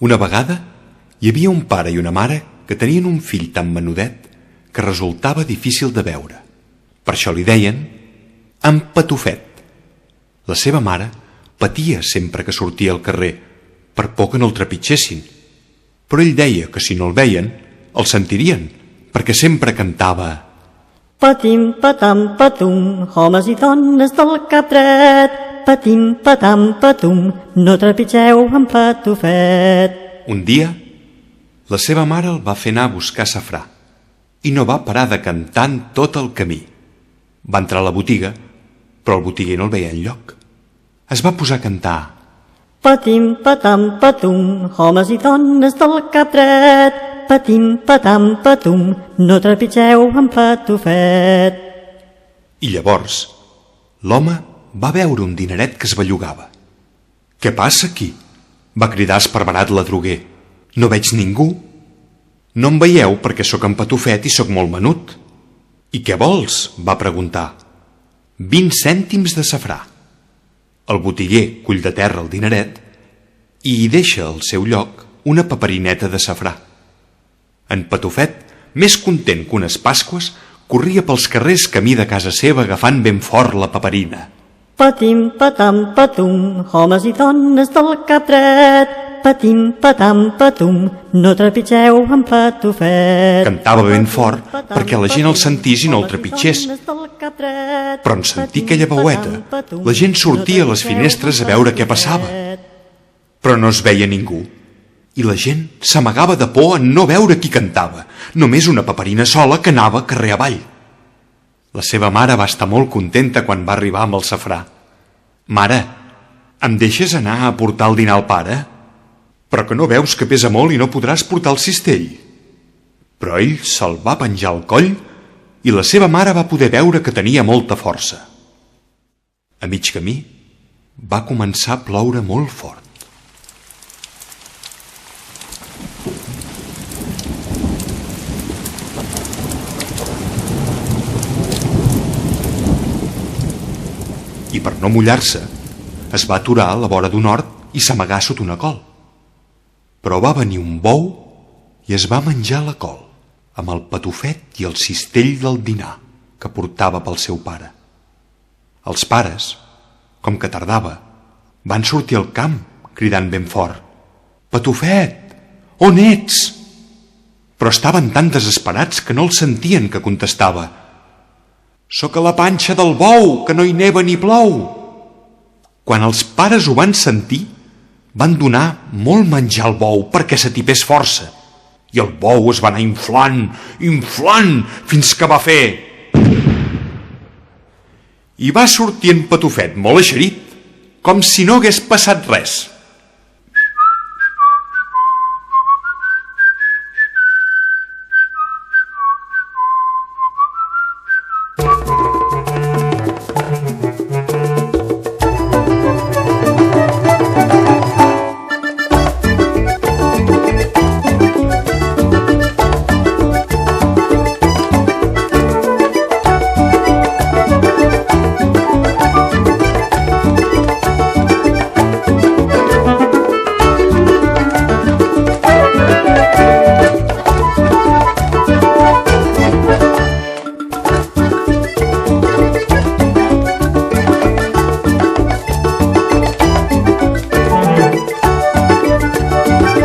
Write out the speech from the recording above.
Una vegada hi havia un pare i una mare que tenien un fill tan menudet que resultava difícil de veure. Per això li deien en Patufet. La seva mare patia sempre que sortia al carrer per por que no el trepitgessin, però ell deia que si no el veien el sentirien perquè sempre cantava: Patim, patam, patum, homes i dones del cap dret. Patim, patam, patum, no trepitgeu en Patufet. Un dia, la seva mare el va fer anar a buscar safrà i no va parar de cantar en tot el camí. Va entrar a la botiga, però el botiguer no el veia enlloc. Es va posar a cantar: Patim, patam, patum, homes i dones del cap dret. Patim, patam, patum, no trepitgeu en Patufet. I llavors, l'home va veure un dineret que es bellugava. «Què passa aquí?», va cridar esparverat l'adroguer. «No veig ningú». «No em veieu perquè sóc en Patufet i sóc molt menut». «I què vols?», va preguntar. «20 cèntims de safrà». El botiguer cull de terra el dineret i hi deixa al seu lloc una paperineta de safrà. En Patufet, més content que unes Pasqües, corria pels carrers camí de casa seva agafant ben fort la paperina. Patim, patam, patum, homes i dones del cap dret. Patim, patam, patum, no trepitgeu en Patufet. Cantava ben fort perquè la gent el sentís i no el trepitgés. Però en sentir aquella veueta, la gent sortia a les finestres a veure què passava. Però no es veia ningú. I la gent s'amagava de por en no veure qui cantava, només una paperina sola que anava carrer avall. La seva mare va estar molt contenta quan va arribar amb el safrà. «Mare, em deixes anar a portar el dinar al pare? Però que no veus que pesa molt i no podràs portar el cistell?» Però ell se'l va penjar al coll i la seva mare va poder veure que tenia molta força. A mig camí va començar a ploure molt fort. I per no mullar-se, es va aturar a la vora d'un hort i s'amagà sota una col. Però va venir un bou i es va menjar la col, amb el Patufet i el cistell del dinar que portava pel seu pare. Els pares, com que tardava, van sortir al camp cridant ben fort: «Patufet, on ets?» Però estaven tan desesperats que no el sentien que contestava: «Sóc a la panxa del bou, que no hi neva ni plou». Quan els pares ho van sentir, van donar molt menjar al bou perquè s'atipés força. I el bou es va anar inflant, fins que va fer... I va sortir en Patufet molt eixerit, com si no hagués passat res.